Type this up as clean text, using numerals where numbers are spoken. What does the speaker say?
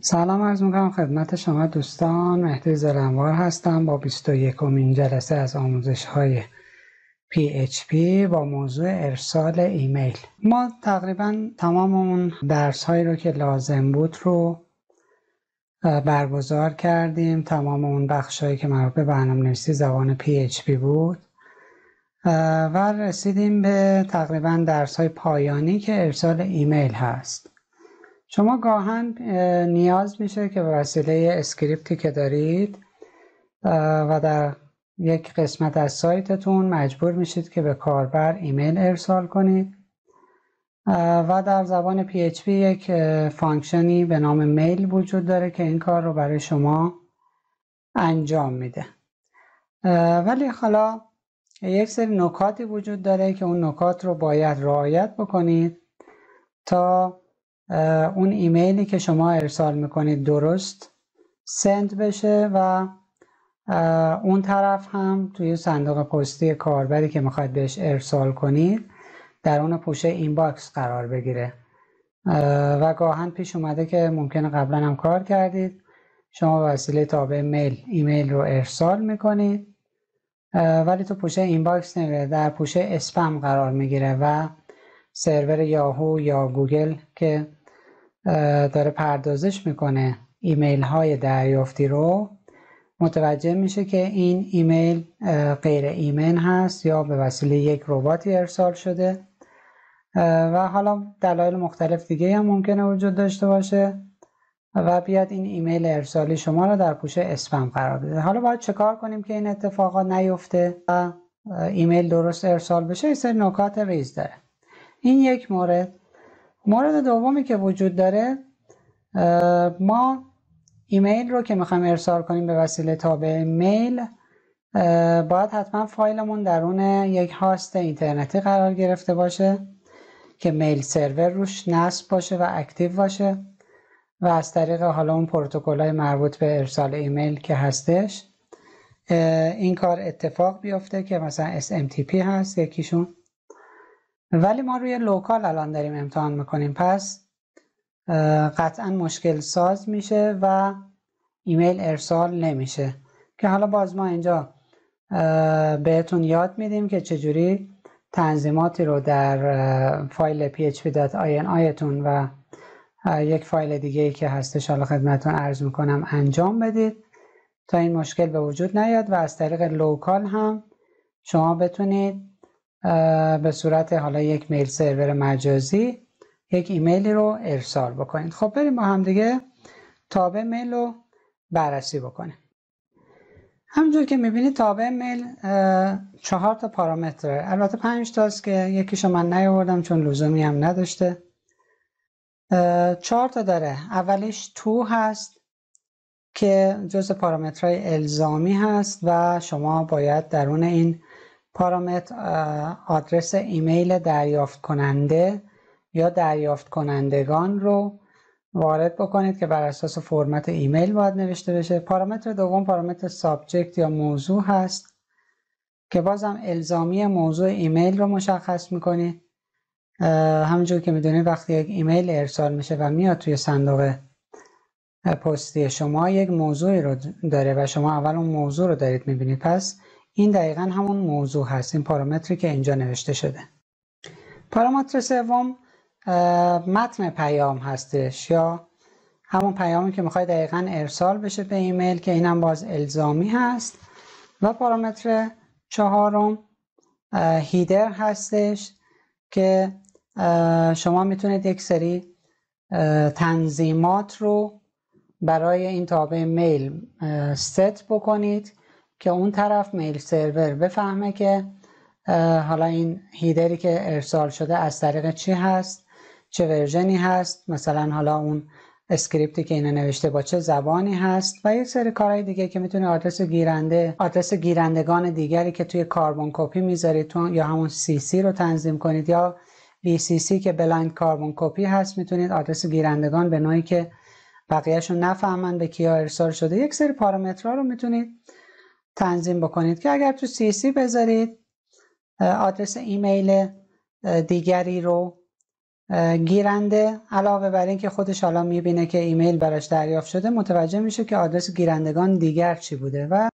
سلام عرض میکنم خدمت شما دوستان. مهدی زلنوار هستم با 21مین جلسه از آموزش های PHP با موضوع ارسال ایمیل. ما تقریبا تمام اون درس هایی رو که لازم بود رو برگزار کردیم. تمام اون بخش هایی که مربوط به برنامه‌نویسی زبان PHP بود و رسیدیم به تقریبا درس های پایانی که ارسال ایمیل هست. شما گاهن نیاز میشه که به وسیله اسکریپتی که دارید و در یک قسمت از سایتتون مجبور میشید که به کاربر ایمیل ارسال کنید و در زبان PHP یک فانکشنی به نام میل وجود داره که این کار رو برای شما انجام میده. ولی حالا یک سری نکاتی وجود داره که اون نکات رو باید رعایت بکنید تا اون ایمیلی که شما ارسال میکنید درست سند بشه و اون طرف هم توی صندوق پستی کاربری که میخواید بهش ارسال کنید در اون پوشه اینباکس قرار بگیره. و گاهن پیش اومده که ممکنه قبلا هم کار کردید، شما وسیله تابع میل ایمیل رو ارسال میکنید ولی تو پوشه اینباکس نمیره، در پوشه اسپم قرار میگیره و سرور یاهو یا گوگل که داره پردازش میکنه ایمیل های دریافتی رو متوجه میشه که این ایمیل غیر ایمن هست یا به وسیله یک رباتی ارسال شده و حالا دلایل مختلف دیگه هم ممکنه وجود داشته باشه و بیاد این ایمیل ارسالی شما رو در پوشه اسپم قرار بده. حالا باید چه کار کنیم که این اتفاقات نیفته و ایمیل درست ارسال بشه؟ این سری نکات ریز داره. این یک مورد دومی که وجود داره، ما ایمیل رو که میخوایم ارسال کنیم به وسیله تابع میل باید حتما فایلمون درون یک هاست اینترنتی قرار گرفته باشه که میل سرور روش نصب باشه و اکتیو باشه و از طریق حالا اون پروتکل‌های مربوط به ارسال ایمیل که هستش این کار اتفاق بیفته که مثلا SMTP هست یکیشون. ولی ما روی لوکال الان داریم امتحان میکنیم، پس قطعا مشکل ساز میشه و ایمیل ارسال نمیشه که حالا باز ما اینجا بهتون یاد میدیم که چجوری تنظیماتی رو در فایل php.ini تون و یک فایل دیگه که هستش حالا خدمتتون عرض میکنم انجام بدید تا این مشکل به وجود نیاد و از طریق لوکال هم شما بتونید به صورت حالا یک میل سرور مجازی یک ایمیلی رو ارسال بکنید. خب بریم با هم دیگه تابع میل رو بررسی بکنیم. همونجور که میبینید تابع میل 4 تا پارامتر داره، البته 5 تاست که یکیشو من نیاوردم چون لزومی هم نداشته. 4 تا داره. اولیش تو هست که جزء پارامترهای الزامی هست و شما باید درون این پارامتر آدرس ایمیل دریافت کننده یا دریافت کنندگان رو وارد بکنید که بر اساس فرمت ایمیل باید نوشته بشه. پارامتر دوم پارامتر سابجکت یا موضوع هست که بازم الزامی موضوع ایمیل رو مشخص میکنید. همونجور که میدونید وقتی یک ایمیل ارسال میشه و میاد توی صندوق پستی شما یک موضوعی رو داره و شما اول اون موضوع رو دارید میبینید، پس این دقیقا همون موضوع هست، این پارامتری که اینجا نوشته شده. پارامتر سوم متن پیام هستش یا همون پیامی که میخوای دقیقا ارسال بشه به ایمیل که اینم باز الزامی هست. و پارامتر چهارم هیدر هستش که شما میتونید یک سری تنظیمات رو برای این تابع میل ست بکنید که اون طرف میل سرور بفهمه که حالا این هیدری که ارسال شده از طریق چی هست، چه ورژنی هست، مثلا حالا اون اسکریپتی که اینو نوشته با چه زبانی هست و یک سری کارهای دیگه که میتونه آدرس گیرندگان دیگری که توی کاربن کپی میذارید یا همون CC رو تنظیم کنید یا BCC که بلایند کاربن کپی هست، میتونید آدرس گیرندگان به نوعی که بقیهشون نفهمن به کیا ارسال شده. یک سری پارامترها رو میتونید تنظیم بکنید که اگر تو CC بذارید آدرس ایمیل دیگری رو گیرنده علاوه بر این که خودش حالا میبینه که ایمیل براش دریافت شده، متوجه میشه که آدرس گیرندگان دیگر چی بوده و